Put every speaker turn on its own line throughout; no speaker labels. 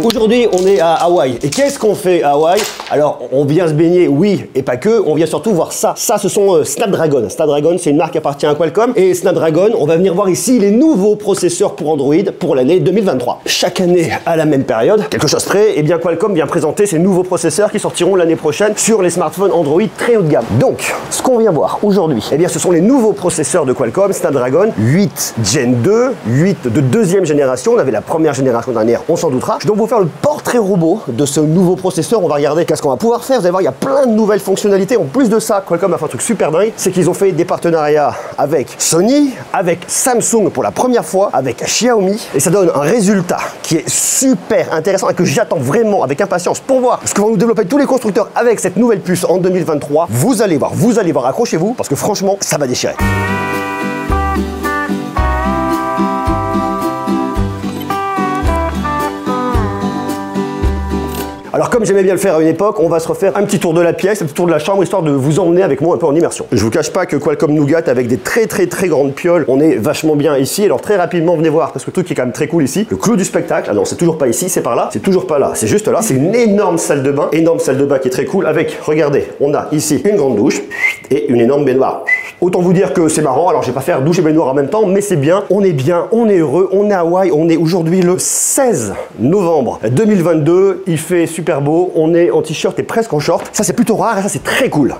Aujourd'hui, on est à Hawaï. Et qu'est-ce qu'on fait à Hawaï? Alors, on vient se baigner, oui, et pas que. On vient surtout voir ça. Ça, ce sont Snapdragon. Snapdragon, c'est une marque qui appartient à Qualcomm. Et Snapdragon, on va venir voir ici les nouveaux processeurs pour Android pour l'année 2023. Chaque année, à la même période, quelque chose près, eh bien Qualcomm vient présenter ces nouveaux processeurs qui sortiront l'année prochaine sur les smartphones Android très haut de gamme. Donc, ce qu'on vient voir aujourd'hui, eh bien, ce sont les nouveaux processeurs de Qualcomm, Snapdragon 8 Gen 2, 8 de deuxième génération. On avait la première génération dernière, on s'en doutera. Je dois vous faire le portrait robot de ce nouveau processeur. On va regarder qu'est-ce qu'on va pouvoir faire. Vous allez voir, il y a plein de nouvelles fonctionnalités. En plus de ça, Qualcomm a fait un truc super dingue, c'est qu'ils ont fait des partenariats avec Sony, avec Samsung pour la première fois, avec Xiaomi, et ça donne un résultat qui est super intéressant et que j'attends vraiment avec impatience pour voir ce que vont nous développer tous les constructeurs avec cette nouvelle puce en 2023. Vous allez voir, accrochez-vous parce que franchement, ça va déchirer. Alors comme j'aimais bien le faire à une époque, on va se refaire un petit tour de la pièce, un petit tour de la chambre, histoire de vous emmener avec moi un peu en immersion. Je vous cache pas que Qualcomm nous gâte avec des très grandes pioles. On est vachement bien ici. Alors très rapidement, venez voir, parce que le truc qui est quand même très cool ici, le clou du spectacle. Ah non, c'est toujours pas ici, c'est par là, c'est toujours pas là, c'est juste là. C'est une énorme salle de bain qui est très cool avec, regardez, on a ici une grande douche et une énorme baignoire. Autant vous dire que c'est marrant, alors je vais pas faire douche et baignoire en même temps, mais c'est bien, on est heureux, on est à Hawaï, on est aujourd'hui le 16 novembre 2022, il fait super beau, on est en t-shirt et presque en short, ça c'est plutôt rare et ça c'est très cool.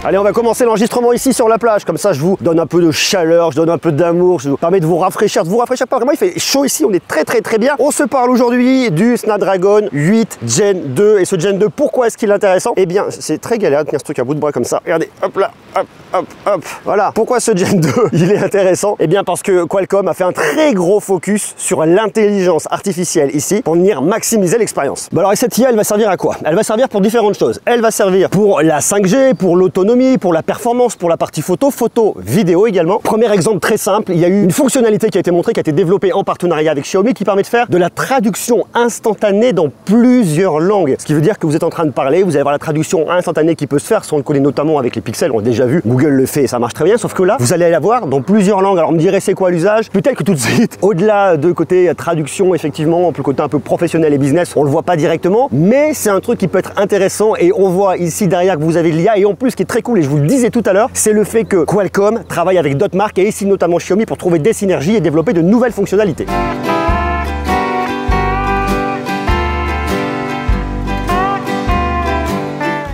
Allez, on va commencer l'enregistrement ici sur la plage. Comme ça, je vous donne un peu de chaleur, je donne un peu d'amour, je vous permets de vous rafraîchir pas vraiment. Il fait chaud ici, on est très bien. On se parle aujourd'hui du Snapdragon 8 Gen 2. Et ce Gen 2, pourquoi est-ce qu'il est intéressant? Eh bien, c'est très galère de tenir ce truc à bout de bras comme ça. Regardez, hop là, hop. Voilà. Pourquoi ce Gen 2, il est intéressant? Eh bien, parce que Qualcomm a fait un très gros focus sur l'intelligence artificielle ici pour venir maximiser l'expérience. Bon, alors, et cette IA, elle va servir à quoi? Elle va servir pour différentes choses. Elle va servir pour la 5G, pour l'autonomie, pour la performance, pour la partie photo, vidéo également. Premier exemple très simple, il y a eu une fonctionnalité qui a été montrée, qui a été développée en partenariat avec Xiaomi, qui permet de faire de la traduction instantanée dans plusieurs langues. Ce qui veut dire que vous êtes en train de parler, vous allez avoir la traduction instantanée qui peut se faire, on le connaît notamment avec les pixels, on l'a déjà vu, Google le fait et ça marche très bien, sauf que là, vous allez l'avoir dans plusieurs langues. Alors on me dirait c'est quoi l'usage? Peut-être que tout de suite, au-delà de côté traduction, effectivement, le côté un peu professionnel et business, on le voit pas directement, mais c'est un truc qui peut être intéressant et on voit ici derrière que vous avez l'IA et en plus ce qui est très cool, et je vous le disais tout à l'heure, c'est le fait que Qualcomm travaille avec d'autres marques et ici notamment Xiaomi pour trouver des synergies et développer de nouvelles fonctionnalités.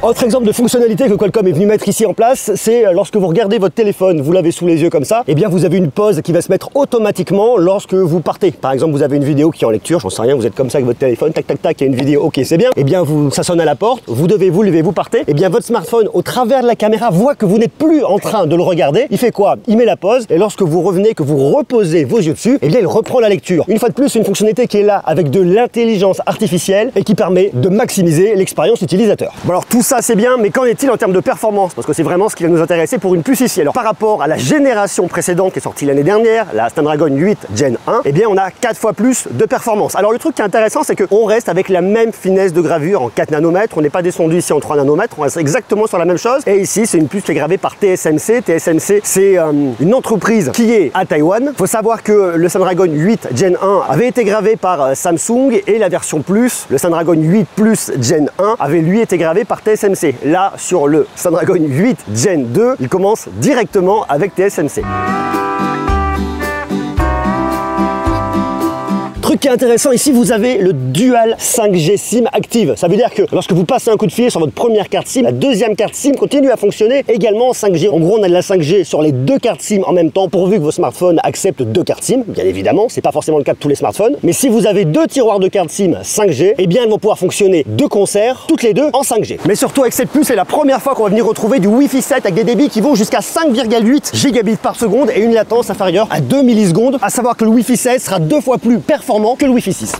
Autre exemple de fonctionnalité que Qualcomm est venu mettre ici en place, c'est lorsque vous regardez votre téléphone, vous l'avez sous les yeux comme ça, et bien vous avez une pause qui va se mettre automatiquement lorsque vous partez. Par exemple, vous avez une vidéo qui est en lecture, j'en sais rien, vous êtes comme ça avec votre téléphone, tac, il y a une vidéo, ok, c'est bien. Et bien ça sonne à la porte, vous devez vous lever, vous partez, et bien votre smartphone, au travers de la caméra, voit que vous n'êtes plus en train de le regarder. Il fait quoi? Il met la pause, et lorsque vous revenez, que vous reposez vos yeux dessus, et bien il reprend la lecture. Une fois de plus, une fonctionnalité qui est là avec de l'intelligence artificielle et qui permet de maximiser l'expérience utilisateur. Bon alors tout ça c'est bien, mais qu'en est-il en termes de performance? Parce que c'est vraiment ce qui va nous intéresser pour une puce ici. Alors par rapport à la génération précédente qui est sortie l'année dernière, la Snapdragon 8 Gen 1, eh bien on a 4 fois plus de performance. Alors le truc qui est intéressant, c'est qu'on reste avec la même finesse de gravure en 4 nanomètres, on n'est pas descendu ici en 3 nanomètres, on reste exactement sur la même chose. Et ici c'est une puce qui est gravée par TSMC. TSMC c'est une entreprise qui est à Taïwan. Il faut savoir que le Snapdragon 8 Gen 1 avait été gravé par Samsung et la version Plus, le Snapdragon 8 Plus Gen 1, avait lui été gravé par TSMC. Là, sur le Snapdragon 8 Gen 2, il commence directement avec TSMC. Truc qui est intéressant ici, vous avez le Dual 5G SIM active. Ça veut dire que lorsque vous passez un coup de fil sur votre première carte SIM, la deuxième carte SIM continue à fonctionner également en 5G. En gros, on a de la 5G sur les deux cartes SIM en même temps, pourvu que vos smartphones acceptent deux cartes SIM. Bien évidemment, c'est pas forcément le cas de tous les smartphones. Mais si vous avez deux tiroirs de cartes SIM 5G, eh bien elles vont pouvoir fonctionner de concert, toutes les deux en 5G. Mais surtout avec cette puce, c'est la première fois qu'on va venir retrouver du Wi-Fi 7 avec des débits qui vont jusqu'à 5,8 gigabits par seconde et une latence inférieure à 2 millisecondes. À savoir que le Wi-Fi 7 sera 2 fois plus performant que le Wi-Fi 6.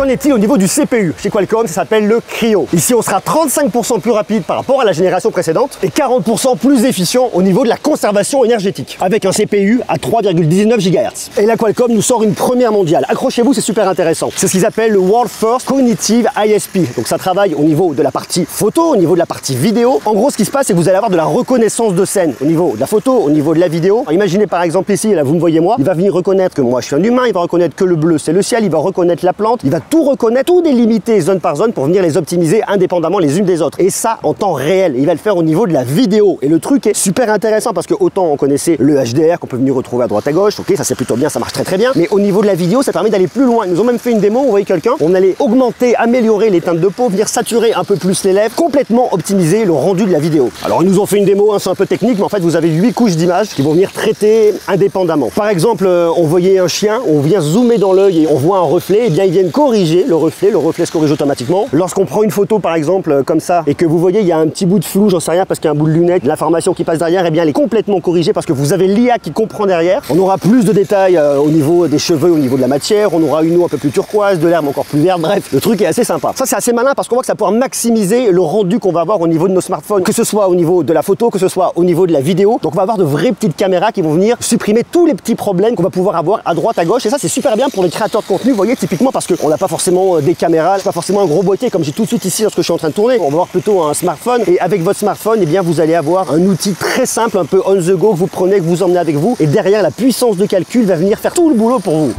Qu'en est-il au niveau du CPU? Chez Qualcomm, ça s'appelle le Kryo. Ici, on sera 35% plus rapide par rapport à la génération précédente et 40% plus efficient au niveau de la conservation énergétique, avec un CPU à 3,19 GHz. Et là, Qualcomm nous sort une première mondiale. Accrochez-vous, c'est super intéressant. C'est ce qu'ils appellent le World First Cognitive ISP. Donc ça travaille au niveau de la partie photo, au niveau de la partie vidéo. En gros, ce qui se passe, c'est que vous allez avoir de la reconnaissance de scène au niveau de la photo, au niveau de la vidéo. Alors, imaginez par exemple ici, là vous me voyez moi, il va venir reconnaître que moi je suis un humain, il va reconnaître que le bleu c'est le ciel, il va reconnaître la plante, il va tout reconnaître, tout délimiter zone par zone pour venir les optimiser indépendamment les unes des autres. Et ça en temps réel. Et il va le faire au niveau de la vidéo. Et le truc est super intéressant parce que autant on connaissait le HDR qu'on peut venir retrouver à droite à gauche, ok, ça c'est plutôt bien, ça marche très bien. Mais au niveau de la vidéo, ça permet d'aller plus loin. Ils nous ont même fait une démo, vous voyez quelqu'un, on allait augmenter, améliorer les teintes de peau, venir saturer un peu plus les lèvres, complètement optimiser le rendu de la vidéo. Alors ils nous ont fait une démo, hein, c'est un peu technique, mais en fait vous avez 8 couches d'images qui vont venir traiter indépendamment. Par exemple, on voyait un chien, on vient zoomer dans l'œil et on voit un reflet, et bien ils viennent corriger le reflet se corrige automatiquement. Lorsqu'on prend une photo par exemple comme ça et que vous voyez il y a un petit bout de flou, j'en sais rien parce qu'il y a un bout de lunette, l'information qui passe derrière, et bien elle est complètement corrigée parce que vous avez l'IA qui comprend derrière. On aura plus de détails au niveau des cheveux, au niveau de la matière, on aura une eau un peu plus turquoise, de l'herbe encore plus verte, bref, le truc est assez sympa. Ça c'est assez malin parce qu'on voit que ça va pouvoir maximiser le rendu qu'on va avoir au niveau de nos smartphones, que ce soit au niveau de la photo, que ce soit au niveau de la vidéo. Donc on va avoir de vraies petites caméras qui vont venir supprimer tous les petits problèmes qu'on va pouvoir avoir à droite, à gauche, et ça c'est super bien pour les créateurs de contenu, vous voyez, typiquement parce qu'on n'a pas forcément des caméras, c'est pas forcément un gros boîtier comme j'ai tout de suite ici lorsque je suis en train de tourner. On va avoir plutôt un smartphone, et avec votre smartphone, eh bien vous allez avoir un outil très simple, un peu on the go, que vous prenez, que vous emmenez avec vous, et derrière la puissance de calcul va venir faire tout le boulot pour vous.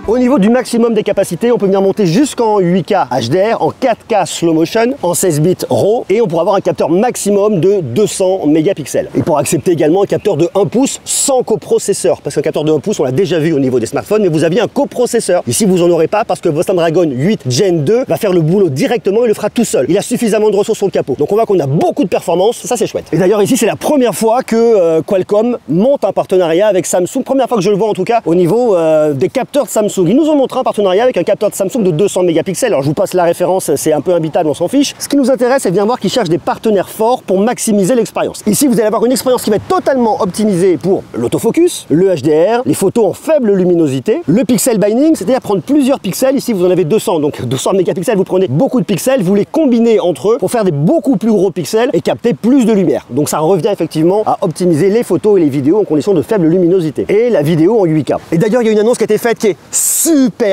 Au niveau du maximum des capacités, on peut venir monter jusqu'en 8K HDR, en 4K slow motion, en 16 bits RAW, et on pourra avoir un capteur maximum de 200 mégapixels. Il pourra accepter également un capteur de 1 pouce sans coprocesseur, parce qu'un capteur de 1 pouce, on l'a déjà vu au niveau des smartphones, mais vous aviez un coprocesseur. Ici, vous en aurez pas parce que votre Snapdragon 8 Gen 2 va faire le boulot directement et le fera tout seul. Il a suffisamment de ressources sur le capot. Donc on voit qu'on a beaucoup de performance, ça c'est chouette. Et d'ailleurs ici, c'est la première fois que Qualcomm monte un partenariat avec Samsung, première fois que je le vois en tout cas au niveau des capteurs de Samsung. Ils nous ont montré un partenariat avec un capteur de Samsung de 200 mégapixels. Alors je vous passe la référence, c'est un peu imbitable, on s'en fiche. Ce qui nous intéresse, c'est bien voir qu'ils cherchent des partenaires forts pour maximiser l'expérience. Ici, vous allez avoir une expérience qui va être totalement optimisée pour l'autofocus, le HDR, les photos en faible luminosité, le pixel binding, c'est-à-dire prendre plusieurs pixels. Ici, vous en avez 200, donc 200 mégapixels, vous prenez beaucoup de pixels, vous les combinez entre eux pour faire des beaucoup plus gros pixels et capter plus de lumière. Donc ça revient effectivement à optimiser les photos et les vidéos en conditions de faible luminosité. Et la vidéo en 8K. Et d'ailleurs, il y a une annonce qui a été faite qui est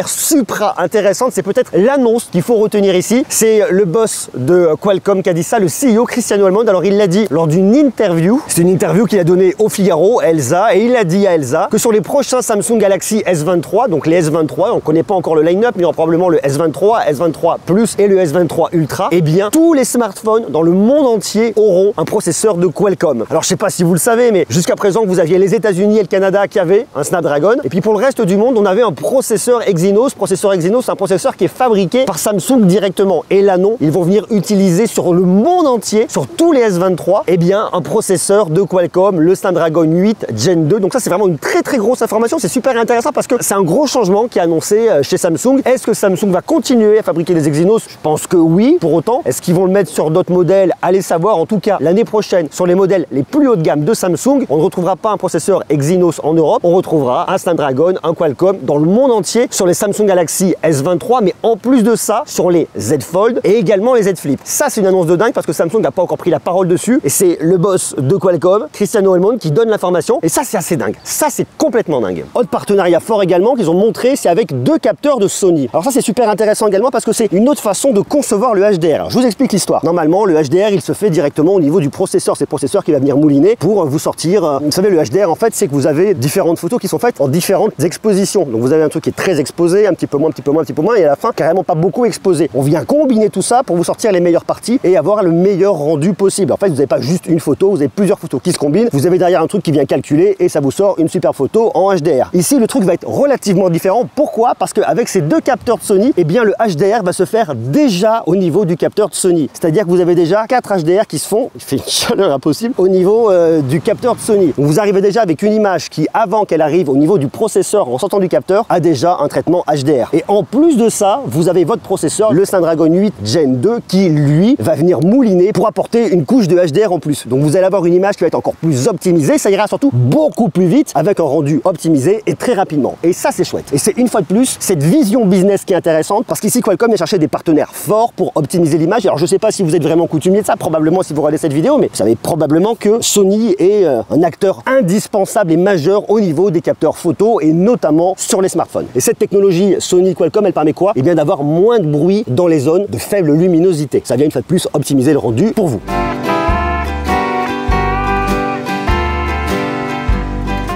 supra intéressante, c'est peut-être l'annonce qu'il faut retenir ici. C'est le boss de Qualcomm qui a dit ça, le CEO Cristiano Almond. Alors il l'a dit lors d'une interview, c'est une interview qu'il a donnée au Figaro, Elsa, et il a dit à Elsa que sur les prochains Samsung Galaxy S23, donc les S23, on ne connaît pas encore le line-up, mais il y aura probablement le S23, S23 Plus et le S23 Ultra, et bien tous les smartphones dans le monde entier auront un processeur de Qualcomm. Alors je sais pas si vous le savez, mais jusqu'à présent vous aviez les États-Unis et le Canada qui avaient un Snapdragon, et puis pour le reste du monde on avait un processeur Exynos. Processeur Exynos, c'est un processeur qui est fabriqué par Samsung directement. Et là non, ils vont venir utiliser sur le monde entier, sur tous les S23, eh bien un processeur de Qualcomm, le Snapdragon 8 Gen 2. Donc ça c'est vraiment une très grosse information, c'est super intéressant parce que c'est un gros changement qui est annoncé chez Samsung. Est-ce que Samsung va continuer à fabriquer des Exynos? Je pense que oui. Pour autant, est-ce qu'ils vont le mettre sur d'autres modèles? Allez savoir. En tout cas, l'année prochaine, sur les modèles les plus haut de gamme de Samsung, on ne retrouvera pas un processeur Exynos en Europe, on retrouvera un Snapdragon, un Qualcomm dans le monde entier sur les Samsung Galaxy S23, mais en plus de ça, sur les Z Fold et également les Z Flip. Ça, c'est une annonce de dingue parce que Samsung n'a pas encore pris la parole dessus et c'est le boss de Qualcomm, Cristiano Almond, qui donne l'information. Et ça, c'est assez dingue. Ça, c'est complètement dingue. Autre partenariat fort également qu'ils ont montré, c'est avec 2 capteurs de Sony. Alors ça, c'est super intéressant également parce que c'est une autre façon de concevoir le HDR. Alors, je vous explique l'histoire. Normalement, le HDR, il se fait directement au niveau du processeur. C'est le processeur qui va venir mouliner pour vous sortir. Vous savez, le HDR, en fait, c'est que vous avez différentes photos qui sont faites en différentes expositions. Donc, vous avez un truc qui est très exposé, un petit peu moins, et à la fin, carrément pas beaucoup exposé. On vient combiner tout ça pour vous sortir les meilleures parties et avoir le meilleur rendu possible. En fait, vous n'avez pas juste une photo, vous avez plusieurs photos qui se combinent. Vous avez derrière un truc qui vient calculer et ça vous sort une super photo en HDR. Ici, le truc va être relativement différent. Pourquoi? Parce qu'avec ces 2 capteurs de Sony, eh bien, le HDR va se faire déjà au niveau du capteur de Sony. C'est-à-dire que vous avez déjà 4 HDR qui se font, il fait une chaleur impossible, au niveau du capteur de Sony. Donc, vous arrivez déjà avec une image qui, avant qu'elle arrive au niveau du processeur en sortant du capteur, a déjà déjà un traitement HDR. Et en plus de ça, vous avez votre processeur, le Snapdragon 8 Gen 2, qui lui va venir mouliner pour apporter une couche de HDR en plus. Donc vous allez avoir une image qui va être encore plus optimisée, ça ira surtout beaucoup plus vite avec un rendu optimisé et très rapidement. Et ça c'est chouette. Et c'est une fois de plus cette vision business qui est intéressante parce qu'ici Qualcomm vient chercher des partenaires forts pour optimiser l'image. Alors je sais pas si vous êtes vraiment coutumier de ça, probablement si vous regardez cette vidéo, mais vous savez probablement que Sony est un acteur indispensable et majeur au niveau des capteurs photo et notamment sur les smartphones. Et cette technologie Sony Qualcomm, elle permet quoi? Eh bien d'avoir moins de bruit dans les zones de faible luminosité. Ça vient une fois de plus optimiser le rendu pour vous.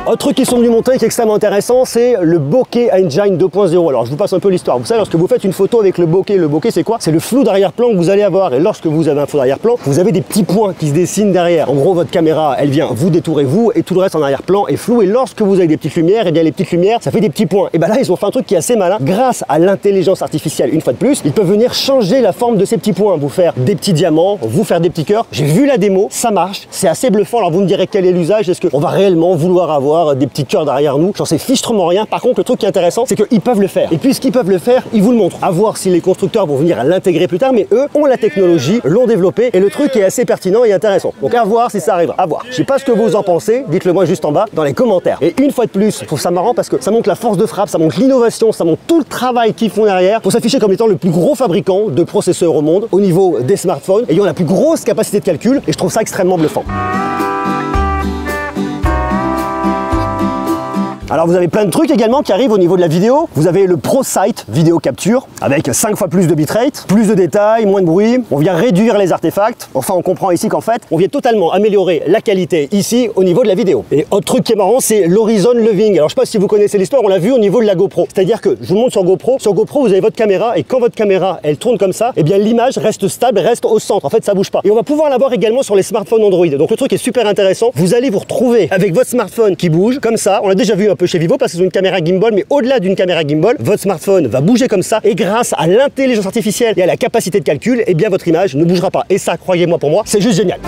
Autre truc qu'ils sont venus montrer qui est extrêmement intéressant, c'est le bokeh engine 2.0. Alors je vous passe un peu l'histoire. Vous savez, lorsque vous faites une photo avec le bokeh c'est quoi? C'est le flou d'arrière-plan que vous allez avoir. Et lorsque vous avez un flou d'arrière-plan, vous avez des petits points qui se dessinent derrière. En gros, votre caméra, elle vient vous détourer vous et tout le reste en arrière-plan est flou. Et lorsque vous avez des petites lumières, et bien les petites lumières, ça fait des petits points. Et bien là, ils ont fait un truc qui est assez malin. Grâce à l'intelligence artificielle, une fois de plus, ils peuvent venir changer la forme de ces petits points, vous faire des petits diamants, vous faire des petits cœurs. J'ai vu la démo, ça marche, c'est assez bluffant. Alors vous me direz quel est l'usage? Est-ce qu'on va réellement vouloir avoir des petits cœurs derrière nous? J'en sais fichtrement rien. Par contre, le truc qui est intéressant, c'est qu'ils peuvent le faire. Et puisqu'ils peuvent le faire, ils vous le montrent. À voir si les constructeurs vont venir à l'intégrer plus tard, mais eux ont la technologie, l'ont développé et le truc est assez pertinent et intéressant. Donc à voir si ça arrivera. À voir. Je sais pas ce que vous en pensez. Dites-le moi juste en bas dans les commentaires. Et une fois de plus, je trouve ça marrant parce que ça montre la force de frappe, ça montre l'innovation, ça montre tout le travail qu'ils font derrière pour s'afficher comme étant le plus gros fabricant de processeurs au monde au niveau des smartphones, ayant la plus grosse capacité de calcul. Et je trouve ça extrêmement bluffant. Alors vous avez plein de trucs également qui arrivent au niveau de la vidéo. Vous avez le ProSight vidéo capture avec 5 fois plus de bitrate, plus de détails, moins de bruit. On vient réduire les artefacts. Enfin, on comprend ici qu'en fait, on vient totalement améliorer la qualité ici au niveau de la vidéo. Et autre truc qui est marrant, c'est l'Horizon Loving. Alors je sais pas si vous connaissez l'histoire, on l'a vu au niveau de la GoPro. C'est-à-dire que je vous montre sur GoPro. Sur GoPro, vous avez votre caméra et quand votre caméra, elle tourne comme ça, eh bien l'image reste stable, reste au centre. En fait, ça bouge pas. Et on va pouvoir l'avoir également sur les smartphones Android. Donc le truc est super intéressant. Vous allez vous retrouver avec votre smartphone qui bouge comme ça. On l'a déjà vu un peu chez Vivo parce que c'est une caméra gimbal, mais au-delà d'une caméra gimbal, votre smartphone va bouger comme ça et grâce à l'intelligence artificielle et à la capacité de calcul, eh bien votre image ne bougera pas. Et ça, croyez-moi, pour moi, c'est juste génial.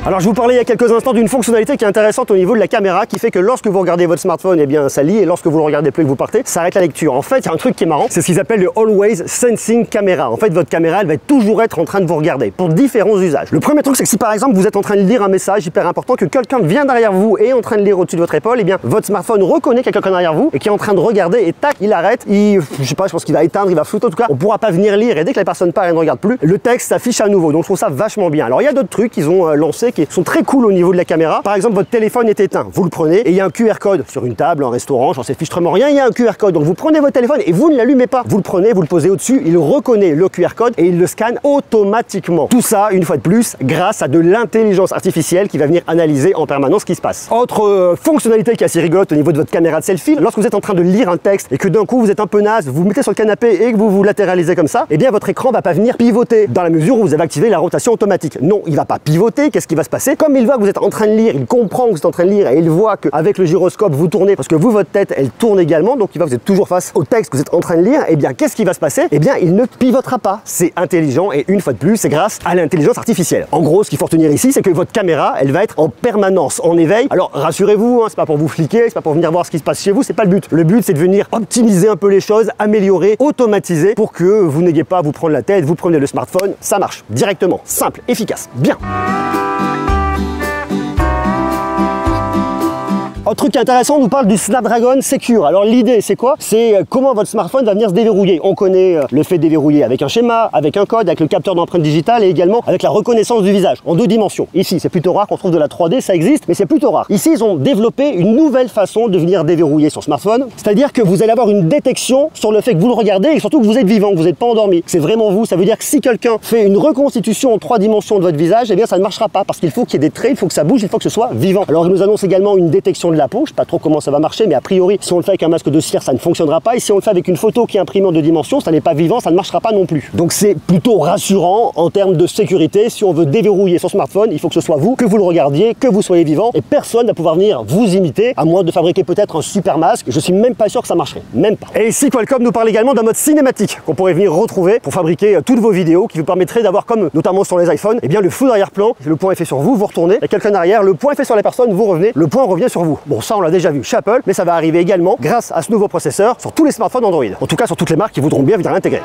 Alors je vous parlais il y a quelques instants d'une fonctionnalité qui est intéressante au niveau de la caméra qui fait que lorsque vous regardez votre smartphone, eh bien ça lit et lorsque vous le regardez plus et que vous partez, ça arrête la lecture. En fait, il y a un truc qui est marrant, c'est ce qu'ils appellent le Always Sensing Camera. En fait, votre caméra, elle va toujours être en train de vous regarder pour différents usages. Le premier truc, c'est que si par exemple vous êtes en train de lire un message hyper important, que quelqu'un vient derrière vous et est en train de lire au-dessus de votre épaule, eh bien votre smartphone reconnaît qu'il y a quelqu'un derrière vous et qui est en train de regarder et tac, il arrête, je sais pas, je pense qu'il va éteindre, il va flouter, en tout cas, on pourra pas venir lire et dès que la personne part et ne regarde plus, le texte s'affiche à nouveau. Donc je trouve ça vachement bien. Alors il y a d'autres trucs qu'ils ont lancés qui sont très cool au niveau de la caméra. Par exemple, votre téléphone est éteint, vous le prenez et il y a un QR code sur une table, un restaurant, j'en sais fichtrement rien, il y a un QR code. Donc vous prenez votre téléphone et vous ne l'allumez pas. Vous le prenez, vous le posez au-dessus, il reconnaît le QR code et il le scanne automatiquement. Tout ça, une fois de plus, grâce à de l'intelligence artificielle qui va venir analyser en permanence ce qui se passe. Autre fonctionnalité qui est assez rigolote au niveau de votre caméra de selfie, lorsque vous êtes en train de lire un texte et que d'un coup vous êtes un peu naze, vous vous mettez sur le canapé et que vous vous latéralisez comme ça, eh bien votre écran va pas venir pivoter dans la mesure où vous avez activé la rotation automatique. Non, il va pas pivoter. Qu'est-ce qui va se passer? Comme il voit que vous êtes en train de lire, il comprend que vous êtes en train de lire et il voit qu'avec le gyroscope vous tournez parce que vous, votre tête, elle tourne également, donc il va, vous êtes toujours face au texte que vous êtes en train de lire. Eh bien, qu'est-ce qui va se passer? Eh bien, il ne pivotera pas. C'est intelligent et une fois de plus, c'est grâce à l'intelligence artificielle. En gros, ce qu'il faut retenir ici, c'est que votre caméra, elle va être en permanence en éveil. Alors, rassurez-vous, hein, c'est pas pour vous fliquer, c'est pas pour venir voir ce qui se passe chez vous, c'est pas le but. Le but, c'est de venir optimiser un peu les choses, améliorer, automatiser pour que vous n'ayez pas à vous prendre la tête, vous prenez le smartphone, ça marche directement, simple, efficace, bien. Autre truc intéressant, on nous parle du Snapdragon Secure. Alors l'idée c'est quoi? C'est comment votre smartphone va venir se déverrouiller. On connaît le fait de déverrouiller avec un schéma, avec un code, avec le capteur d'empreinte digitale et également avec la reconnaissance du visage en 2 dimensions. Ici c'est plutôt rare qu'on trouve de la 3D, ça existe, mais c'est plutôt rare. Ici ils ont développé une nouvelle façon de venir déverrouiller son smartphone. C'est-à-dire que vous allez avoir une détection sur le fait que vous le regardez et surtout que vous êtes vivant, que vous n'êtes pas endormi. C'est vraiment vous, ça veut dire que si quelqu'un fait une reconstitution en 3 dimensions de votre visage, eh bien ça ne marchera pas parce qu'il faut qu'il y ait des traits, il faut que ça bouge, il faut que ce soit vivant. Alors ils nous annoncent également une détection de de la peau. Je sais pas trop comment ça va marcher, mais a priori, si on le fait avec un masque de cire, ça ne fonctionnera pas. Et si on le fait avec une photo qui est imprimée en 2 dimensions, ça n'est pas vivant, ça ne marchera pas non plus. Donc c'est plutôt rassurant en termes de sécurité. Si on veut déverrouiller son smartphone, il faut que ce soit vous, que vous le regardiez, que vous soyez vivant, et personne ne va pouvoir venir vous imiter, à moins de fabriquer peut-être un super masque. Je suis même pas sûr que ça marcherait, même pas. Et ici, Qualcomm nous parle également d'un mode cinématique qu'on pourrait venir retrouver pour fabriquer toutes vos vidéos, qui vous permettrait d'avoir, comme notamment sur les iPhones, et bien le flou d'arrière-plan. Le point est fait sur vous, vous retournez, il y a quelqu'un derrière, le point est fait sur la personne, vous revenez, le point revient sur vous. Bon, ça on l'a déjà vu chez Apple, mais ça va arriver également grâce à ce nouveau processeur sur tous les smartphones Android. En tout cas sur toutes les marques qui voudront bien venir l'intégrer.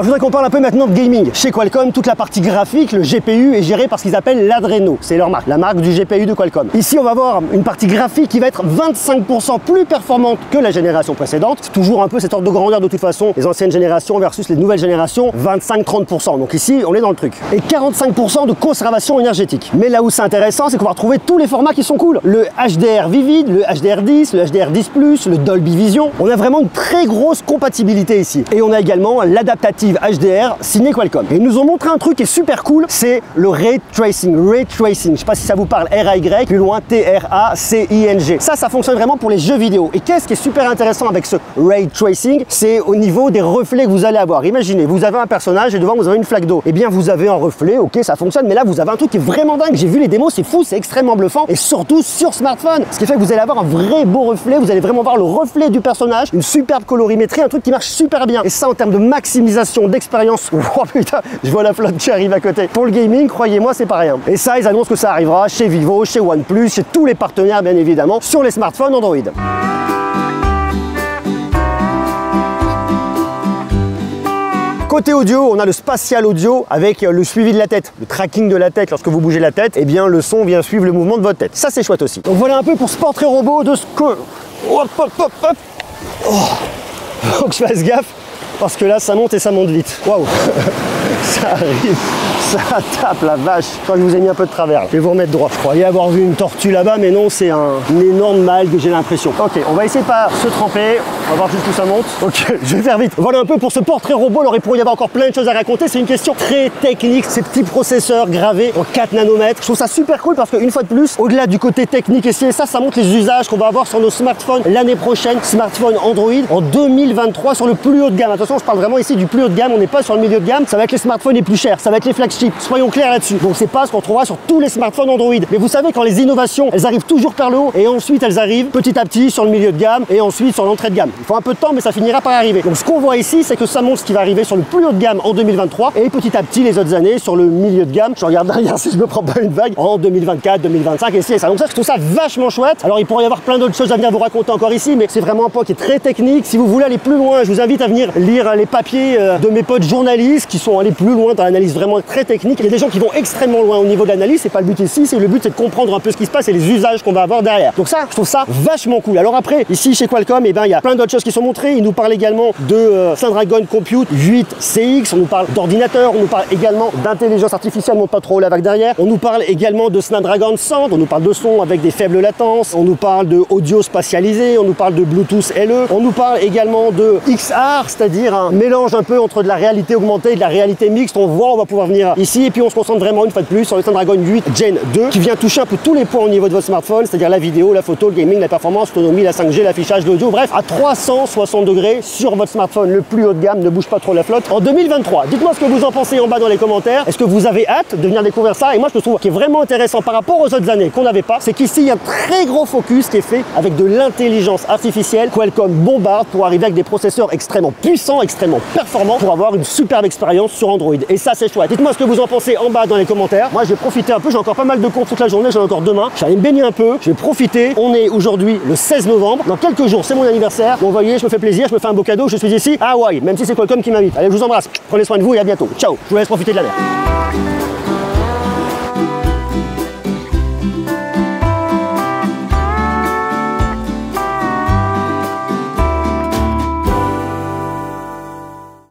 Je voudrais qu'on parle un peu maintenant de gaming. Chez Qualcomm, toute la partie graphique, le GPU est géré par ce qu'ils appellent l'Adreno. C'est leur marque, la marque du GPU de Qualcomm. Ici, on va voir une partie graphique qui va être 25% plus performante que la génération précédente. C'est toujours un peu cet ordre de grandeur de toute façon. Les anciennes générations versus les nouvelles générations, 25-30%. Donc ici, on est dans le truc. Et 45% de conservation énergétique. Mais là où c'est intéressant, c'est qu'on va retrouver tous les formats qui sont cool. Le HDR Vivid, le HDR10, le HDR10+, le Dolby Vision. On a vraiment une très grosse compatibilité ici. Et on a également l'adaptative HDR signé Qualcomm. Et ils nous ont montré un truc qui est super cool, c'est le Ray Tracing. Ray Tracing, je sais pas si ça vous parle, R-A-Y, plus loin T-R-A-C-I-N-G. Ça fonctionne vraiment pour les jeux vidéo. Et qu'est-ce qui est super intéressant avec ce Ray Tracing, c'est au niveau des reflets que vous allez avoir. Imaginez, vous avez un personnage et devant vous avez une flaque d'eau. Eh bien vous avez un reflet, ok, ça fonctionne, mais là vous avez un truc qui est vraiment dingue. J'ai vu les démos, c'est fou, c'est extrêmement bluffant, et surtout sur smartphone. Ce qui fait que vous allez avoir un vrai beau reflet, vous allez vraiment voir le reflet du personnage, une superbe colorimétrie, un truc qui marche super bien. Et ça en termes de maximisation d'expérience, oh putain, je vois la flotte qui arrive à côté. Pour le gaming, croyez-moi, c'est pas rien. Et ça, ils annoncent que ça arrivera chez Vivo, chez OnePlus, chez tous les partenaires, bien évidemment, sur les smartphones Android. Côté audio, on a le spatial audio avec le suivi de la tête, le tracking de la tête. Lorsque vous bougez la tête, eh bien le son vient suivre le mouvement de votre tête. Ça, c'est chouette aussi. Donc voilà un peu pour ce portrait robot de ce que... Hop, hop, hop, hop. Oh. Faut que je fasse gaffe, parce que là, ça monte et ça monte vite. Waouh. Ça arrive, ça tape la vache. Je crois que je vous ai mis un peu de travers. Je vais vous remettre droit. Je croyais avoir vu une tortue là-bas, mais non, c'est un énorme algue, j'ai l'impression. Ok, on va essayer de pas se tremper. On va voir jusqu'où ça monte. Ok, je vais faire vite. Voilà un peu pour ce portrait robot. Alors, il pourrait y avoir encore plein de choses à raconter. C'est une question très technique. Ces petits processeurs gravés en 4 nanomètres. Je trouve ça super cool parce qu'une fois de plus, au-delà du côté technique et ça montre les usages qu'on va avoir sur nos smartphones l'année prochaine. Smartphone Android en 2023 sur le plus haut de gamme. Attention, je parle vraiment ici du plus haut de gamme. On n'est pas sur le milieu de gamme. Ça va être les smartphones les plus chers. Ça va être les flagships. Soyons clairs là-dessus. Donc, c'est pas ce qu'on trouvera sur tous les smartphones Android. Mais vous savez, quand les innovations, elles arrivent toujours par le haut et ensuite elles arrivent petit à petit sur le milieu de gamme et ensuite sur l'entrée de gamme. Il faut un peu de temps, mais ça finira par arriver. Donc, ce qu'on voit ici, c'est que ça montre ce qui va arriver sur le plus haut de gamme en 2023 et petit à petit les autres années sur le milieu de gamme. Je regarde derrière si je me prends pas une vague en 2024, 2025 et c'est ça. Donc ça, je trouve ça vachement chouette. Alors, il pourrait y avoir plein d'autres choses à venir vous raconter encore ici, mais c'est vraiment un point qui est très technique. Si vous voulez aller plus loin, je vous invite à venir lire les papiers de mes potes journalistes qui sont allés plus loin dans l'analyse vraiment très technique. Il y a des gens qui vont extrêmement loin au niveau de l'analyse. C'est pas le but ici. Le but, c'est de comprendre un peu ce qui se passe et les usages qu'on va avoir derrière. Donc ça, je trouve ça vachement cool. Alors après, ici chez Qualcomm, eh ben, il y a plein d'autres choses qui sont montrées. Ils nous parlent également de Snapdragon Compute 8 CX. On nous parle d'ordinateur. On nous parle également d'intelligence artificielle. Monte pas trop la vague derrière. On nous parle également de Snapdragon 100. On nous parle de son avec des faibles latences. On nous parle de audio spatialisé. On nous parle de Bluetooth LE. On nous parle également de XR, c'est-à-dire un mélange un peu entre de la réalité augmentée et de la réalité mixte. On voit, on va pouvoir venir ici et puis on se concentre vraiment une fois de plus sur le Snapdragon 8 Gen 2 qui vient toucher un peu tous les points au niveau de votre smartphone, c'est-à-dire la vidéo, la photo, le gaming, la performance, l'autonomie, la 5G, l'affichage, l'audio, bref, à 360 degrés sur votre smartphone le plus haut de gamme, ne bouge pas trop la flotte en 2023. Dites-moi ce que vous en pensez en bas dans les commentaires. Est-ce que vous avez hâte de venir découvrir ça? Et moi, je trouve qui est vraiment intéressant par rapport aux autres années qu'on n'avait pas, c'est qu'ici, il y a un très gros focus qui est fait avec de l'intelligence artificielle. Qualcomm bombarde pour arriver avec des processeurs extrêmement puissants, extrêmement performants pour avoir une superbe expérience sur Android. Et ça, c'est chouette. Dites-moi ce que vous en pensez en bas dans les commentaires. Moi, je vais profiter un peu. J'ai encore pas mal de cours toute la journée. J'en ai encore demain. Je vais aller me baigner un peu. Je vais profiter. On est aujourd'hui le 16 novembre. Dans quelques jours, c'est mon anniversaire. Donc, vous voyez, je me fais plaisir. Je me fais un beau cadeau. Je suis ici à Hawaï, même si c'est Qualcomm qui m'invite. Allez, je vous embrasse. Prenez soin de vous et à bientôt. Ciao. Je vous laisse profiter de la mer.